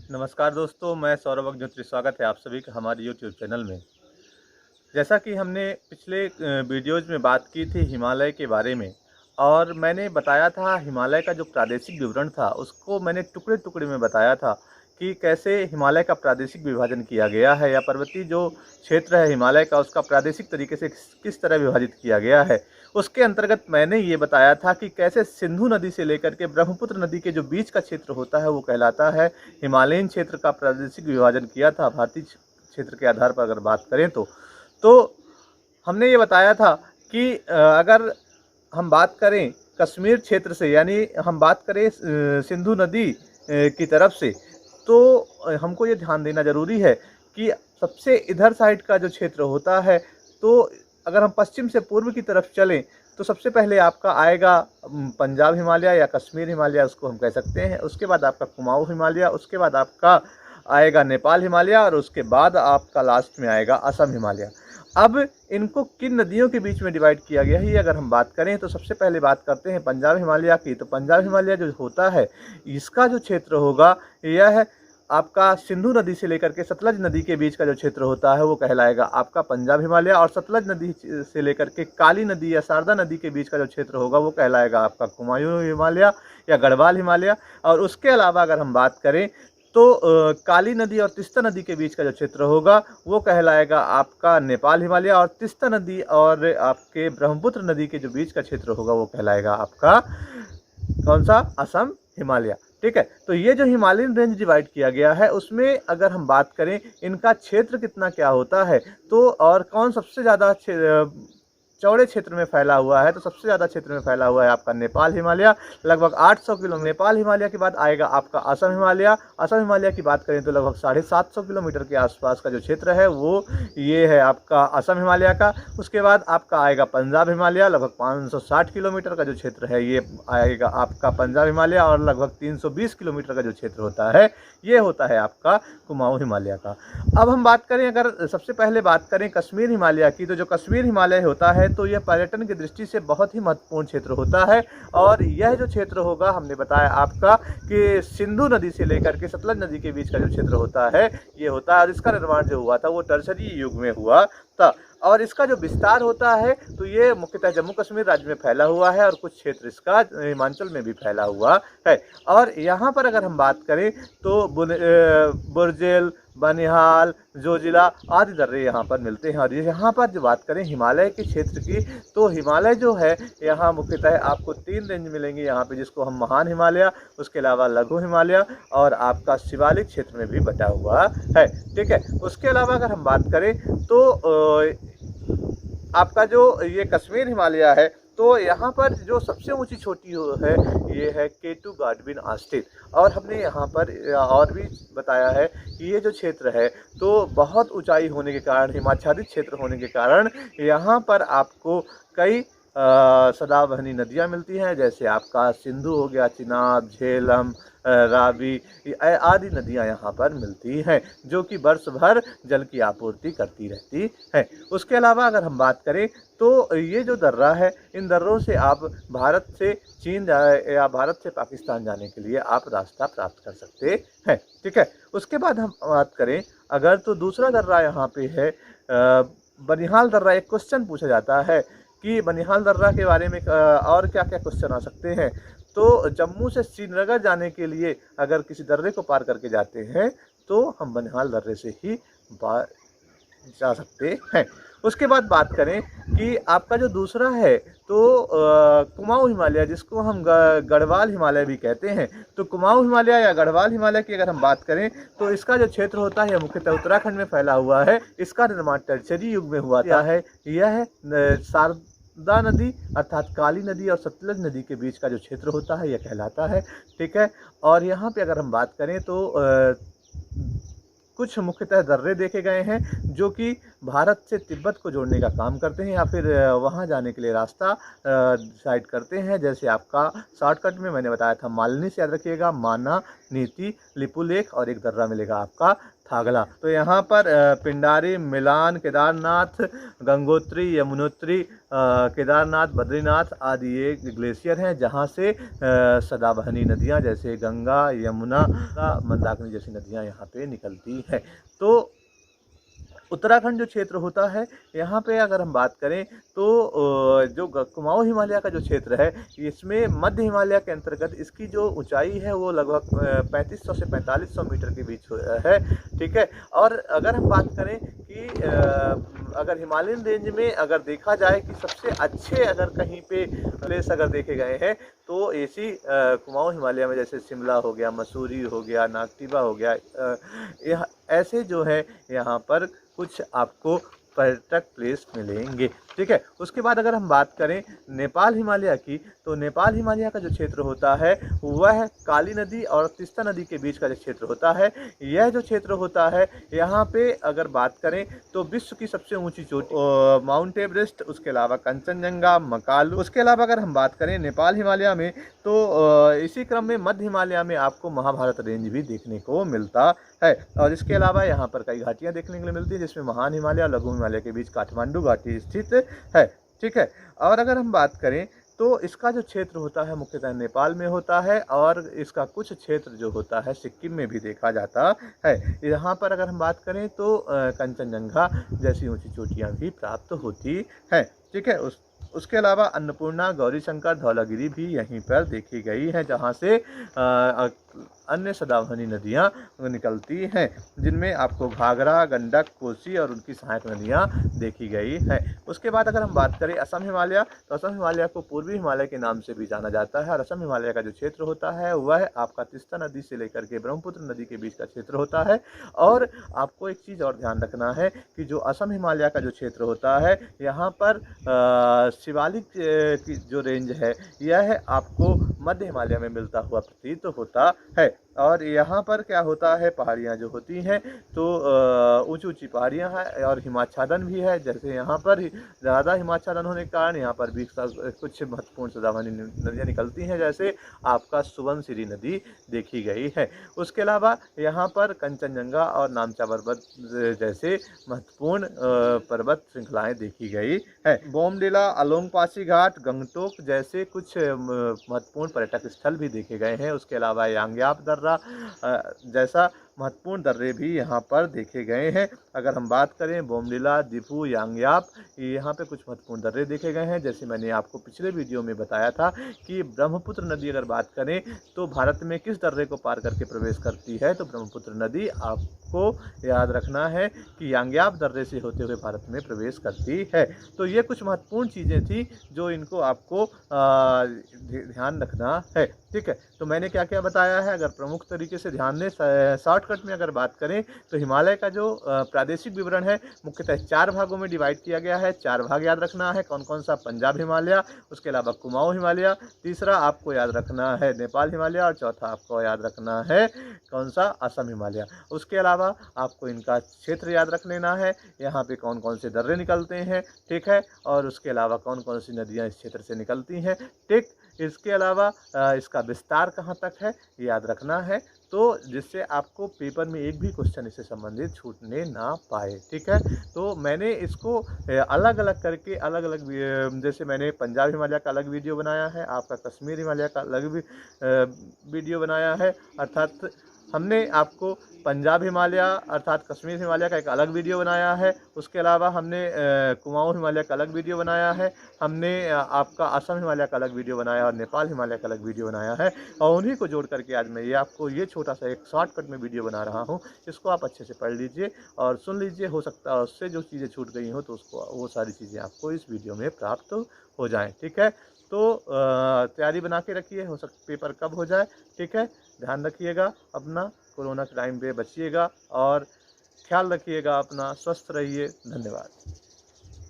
नमस्कार दोस्तों, मैं सौरभ अग्निहोत्री। स्वागत है आप सभी का हमारे यूट्यूब चैनल में। जैसा कि हमने पिछले वीडियोज़ में बात की थी हिमालय के बारे में, और मैंने बताया था हिमालय का जो प्रादेशिक विवरण था उसको मैंने टुकड़े-टुकड़े में बताया था कि कैसे हिमालय का प्रादेशिक विभाजन किया गया है, या पर्वतीय जो क्षेत्र है हिमालय का उसका प्रादेशिक तरीके से किस तरह विभाजित किया गया है। उसके अंतर्गत मैंने ये बताया था कि कैसे सिंधु नदी से लेकर के ब्रह्मपुत्र नदी के जो बीच का क्षेत्र होता है वो कहलाता है हिमालयन क्षेत्र का प्रादेशिक विभाजन किया था भारतीय क्षेत्र के आधार पर अगर बात करें तो हमने ये बताया था कि अगर हम बात करें कश्मीर क्षेत्र से, यानी हम बात करें सिंधु नदी की तरफ से, तो हमको ये ध्यान देना ज़रूरी है कि सबसे इधर साइड का जो क्षेत्र होता है, तो अगर हम पश्चिम से पूर्व की तरफ चलें तो सबसे पहले आपका आएगा पंजाब हिमालय या कश्मीर हिमालय, उसको हम कह सकते हैं। उसके बाद आपका कुमाऊँ हिमालय, उसके बाद आपका आएगा नेपाल हिमालय, और उसके बाद आपका लास्ट में आएगा असम हिमालय। अब इनको किन नदियों के बीच में डिवाइड किया गया है, ये अगर हम बात करें तो सबसे पहले बात करते हैं पंजाब हिमालय की। तो पंजाब हिमालय जो होता है इसका जो क्षेत्र होगा यह है आपका सिंधु नदी से लेकर के सतलज नदी के बीच का जो क्षेत्र होता है वो कहलाएगा आपका पंजाब हिमालय, और सतलज नदी से लेकर के काली नदी या शारदा नदी के बीच का जो क्षेत्र होगा वो कहलाएगा आपका कुमायूं हिमालय या गढ़वाल हिमालय। और उसके अलावा अगर हम बात करें तो काली नदी और तीस्ता नदी के बीच का जो क्षेत्र होगा वो कहलाएगा आपका नेपाल हिमालय, और तीस्ता नदी और आपके ब्रह्मपुत्र नदी के जो बीच का क्षेत्र होगा वो कहलाएगा आपका कौन सा, असम हिमालय। ठीक है, तो ये जो हिमालयन रेंज डिवाइड किया गया है उसमें अगर हम बात करें इनका क्षेत्र कितना क्या होता है, तो और कौन सबसे ज़्यादा चौड़े क्षेत्र में फैला हुआ है, तो सबसे ज़्यादा क्षेत्र में फैला हुआ है आपका नेपाल हिमालय, लगभग 800 किलोमीटर। नेपाल हिमालय के बाद आएगा आपका असम हिमालय। असम हिमालय की बात करें तो लगभग 750 किलोमीटर के आसपास का जो क्षेत्र है वो ये है आपका असम हिमालय का। उसके बाद आपका आएगा पंजाब हिमालय, लगभग 560 किलोमीटर का जो क्षेत्र है ये आएगा आपका पंजाब हिमालय, और लगभग 320 किलोमीटर का जो क्षेत्र होता है ये होता है आपका कुमाऊँ हिमालय का। अब हम बात करें, अगर सबसे पहले बात करें कश्मीर हिमालय की, तो जो कश्मीर हिमालय होता है तो यह पर्यटन की दृष्टि से बहुत ही महत्वपूर्ण क्षेत्र होता है। और यह जो क्षेत्र होगा हमने बताया आपका कि सिंधु नदी से लेकर के सतलज नदी के बीच का जो क्षेत्र होता है ये होता है, और इसका निर्माण जो हुआ था वो टर्शरी युग में हुआ था। और इसका जो विस्तार होता है तो ये मुख्यतः जम्मू कश्मीर राज्य में फैला हुआ है, और कुछ क्षेत्र इसका हिमाचल में भी फैला हुआ है। और यहाँ पर अगर हम बात करें तो बुरजेल, बनिहाल, जोजिला आदि दर्रे यहाँ पर मिलते हैं। और यहाँ पर जो बात करें हिमालय के क्षेत्र की, तो हिमालय जो है यहाँ मुख्यतः आपको 3 रेंज मिलेंगे यहाँ पे, जिसको हम महान हिमालय, उसके अलावा लघु हिमालय और आपका शिवालिक क्षेत्र में भी बटा हुआ है। ठीक है, उसके अलावा अगर हम बात करें तो आपका जो ये कश्मीर हिमालय है तो यहाँ पर जो सबसे ऊंची चोटी है ये है K2 गाडविन आस्टिन। और हमने यहाँ पर और भी बताया है कि ये जो क्षेत्र है तो बहुत ऊंचाई होने के कारण, हिमाच्छादित क्षेत्र होने के कारण यहाँ पर आपको कई सदाबहानी नदियाँ मिलती हैं, जैसे आपका सिंधु हो गया, चिनाब, झेलम, रावी आदि नदियाँ यहाँ पर मिलती हैं, जो कि वर्ष भर जल की आपूर्ति करती रहती हैं। उसके अलावा अगर हम बात करें तो ये जो दर्रा है, इन दर्रों से आप भारत से चीन या भारत से पाकिस्तान जाने के लिए आप रास्ता प्राप्त कर सकते हैं। ठीक है, उसके बाद हम बात करें अगर, तो दूसरा दर्रा यहाँ पे है बनिहाल दर्रा। एक क्वेश्चन पूछा जाता है कि बनिहाल दर्रा के बारे में और क्या क्या क्वेश्चन आ सकते हैं। तो जम्मू से श्रीनगर जाने के लिए अगर किसी दर्रे को पार करके जाते हैं तो हम बनिहाल दर्रे से ही जा सकते हैं। उसके बाद बात करें कि आपका जो दूसरा है तो कुमाऊँ हिमालय, जिसको हम गढ़वाल हिमालय भी कहते हैं। तो कुमाऊँ हिमालय या गढ़वाल हिमालय की अगर हम बात करें तो इसका जो क्षेत्र होता है मुख्यतः उत्तराखंड में फैला हुआ है। इसका निर्माण टर्शरी युग में हुआ है। यह शारदा नदी अर्थात काली नदी और सतलज नदी के बीच का जो क्षेत्र होता है यह कहलाता है। ठीक है, और यहाँ पे अगर हम बात करें तो कुछ मुख्यतः दर्रे देखे गए हैं जो कि भारत से तिब्बत को जोड़ने का काम करते हैं, या फिर वहाँ जाने के लिए रास्ता डिसाइड करते हैं। जैसे आपका शॉर्टकट में मैंने बताया था मालिनी से याद रखिएगा, माना, नीति, लिपुलेख और एक दर्रा मिलेगा आपका थागला। तो यहाँ पर पिंडारी, मिलान, केदारनाथ, गंगोत्री, यमुनोत्री, केदारनाथ, बद्रीनाथ आदि ये ग्लेशियर हैं जहाँ से सदाबहनी नदियाँ जैसे गंगा, यमुना, मंदाकिनी जैसी नदियाँ यहाँ पे निकलती हैं। तो उत्तराखंड जो क्षेत्र होता है, यहाँ पे अगर हम बात करें तो जो कुमाऊँ हिमालय का जो क्षेत्र है, इसमें मध्य हिमालय के अंतर्गत इसकी जो ऊंचाई है वो लगभग 3500 से 4500 मीटर के बीच है, ठीक है। और अगर हम बात करें कि अगर हिमालयन रेंज में अगर देखा जाए कि सबसे अच्छे अगर कहीं पे प्लेस अगर देखे गए हैं तो ऐसी कुमाऊँ हिमालय में जैसे शिमला हो गया, मसूरी हो गया, नागटिबा हो गया, यह ऐसे जो है यहाँ पर कुछ आपको पर्यटक प्लेस मिलेंगे, ठीक है। उसके बाद अगर हम बात करें नेपाल हिमालय की, तो नेपाल हिमालय का जो क्षेत्र होता है वह काली नदी और तीस्ता नदी के बीच का जो क्षेत्र होता है, यह जो क्षेत्र होता है यहाँ पे अगर बात करें तो विश्व की सबसे ऊंची चोटी माउंट एवरेस्ट, उसके अलावा कंचनजंगा, मकालू। उसके अलावा अगर हम बात करें नेपाल हिमालय में तो इसी क्रम में मध्य हिमालय में आपको महाभारत रेंज भी देखने को मिलता है। और इसके अलावा यहाँ पर कई घाटियाँ देखने के लिए मिलती हैं जिसमें महान हिमालय और लघु हिमालय के बीच काठमांडू घाटी स्थित है, ठीक है। और अगर हम बात करें तो इसका जो क्षेत्र होता है मुख्यतः नेपाल में होता है और इसका कुछ क्षेत्र जो होता है सिक्किम में भी देखा जाता है। यहाँ पर अगर हम बात करें तो कंचनजंगा जैसी ऊंची चोटियाँ भी प्राप्त होती हैं, ठीक है। उसके अलावा अन्नपूर्णा, गौरीशंकर, धौलागिरी भी यहीं पर देखी गई हैं जहाँ से अन्य सदाबहनी नदियाँ निकलती हैं जिनमें आपको घाघरा, गंडक, कोसी और उनकी सहायक नदियाँ देखी गई हैं। उसके बाद अगर हम बात करें असम हिमालय, तो असम हिमालय को पूर्वी हिमालय के नाम से भी जाना जाता है और असम हिमालय का जो क्षेत्र होता है वह आपका तीस्ता नदी से लेकर के ब्रह्मपुत्र नदी के बीच का क्षेत्र होता है। और आपको एक चीज़ और ध्यान रखना है कि जो असम हिमालय का जो क्षेत्र होता है यहाँ पर शिवालिक की जो रेंज है यह आपको मध्य हिमालय में मिलता हुआ प्रतीत होता है। और यहाँ पर क्या होता है, पहाड़ियाँ जो होती हैं तो ऊंची ऊंची पहाड़ियाँ हैं और हिमाच्छादन भी है। जैसे यहाँ पर ज़्यादा हिमाच्छादन होने के कारण यहाँ पर भी कुछ महत्वपूर्ण सदाबहनी नदियाँ निकलती हैं, जैसे आपका सुबनसिरी नदी देखी गई है। उसके अलावा यहाँ पर कंचनजंगा और नामचा पर्वत जैसे महत्वपूर्ण पर्वत श्रृंखलाएँ देखी गई है। बोमडिला, अलोंग पासी घाट, गंगटोक जैसे कुछ महत्वपूर्ण पर्यटक स्थल भी देखे गए हैं। उसके अलावा यांग्याप दर्रा जैसा महत्वपूर्ण दर्रे भी यहाँ पर देखे गए हैं। अगर हम बात करें बोमडिला, दिफू, यांग्याप, यहाँ पे कुछ महत्वपूर्ण दर्रे देखे गए हैं। जैसे मैंने आपको पिछले वीडियो में बताया था कि ब्रह्मपुत्र नदी अगर बात करें तो भारत में किस दर्रे को पार करके प्रवेश करती है, तो ब्रह्मपुत्र नदी आपको याद रखना है कि यांग्याप दर्रे से होते हुए भारत में प्रवेश करती है। तो ये कुछ महत्वपूर्ण चीज़ें थी जो इनको आपको ध्यान रखना है, ठीक है। तो मैंने क्या क्या बताया है, अगर प्रमुख तरीके से ध्यान दें, शॉर्टकट में अगर बात करें तो हिमालय का जो प्रादेशिक विवरण है मुख्यतः 4 भागों में डिवाइड किया गया है। 4 भाग याद रखना है, कौन कौन सा, पंजाब हिमालय, उसके अलावा कुमाऊँ हिमालय, तीसरा आपको याद रखना है नेपाल हिमालय और चौथा आपको याद रखना है कौन सा, असम हिमालय। उसके अलावा आपको इनका क्षेत्र याद रख लेना है, यहाँ पे कौन कौन से दर्रे निकलते हैं, ठीक है, और उसके अलावा कौन कौन सी नदियाँ इस क्षेत्र से निकलती हैं, ठीक। इसके अलावा इसका विस्तार कहाँ तक है याद रखना है, तो जिससे आपको पेपर में एक भी क्वेश्चन इससे संबंधित छूटने ना पाए, ठीक है। तो मैंने इसको अलग अलग करके अलग अलग, जैसे मैंने पंजाब हिमालय का अलग वीडियो बनाया है, आपका कश्मीर हिमालय का अलग वीडियो बनाया है, अर्थात हमने आपको पंजाब हिमालय अर्थात कश्मीर हिमालय का एक अलग वीडियो बनाया है। उसके अलावा हमने कुमाऊँ हिमालय का अलग वीडियो बनाया है, हमने आपका असम हिमालय का अलग वीडियो बनाया और नेपाल हिमालय का अलग वीडियो बनाया है। और उन्हीं को जोड़ करके आज मैं ये आपको ये छोटा सा एक शॉर्टकट में वीडियो बना रहा हूँ, इसको आप अच्छे से पढ़ लीजिए और सुन लीजिए। हो सकता है उससे जो चीज़ें छूट गई हो तो उसको वो सारी चीज़ें आपको इस वीडियो में प्राप्त हो जाएँ, ठीक है। तो तैयारी बना के रखिए, हो सकता पेपर कब हो जाए, ठीक है। ध्यान रखिएगा अपना, कोरोना के टाइम पे बचिएगा और ख्याल रखिएगा अपना, स्वस्थ रहिए। धन्यवाद।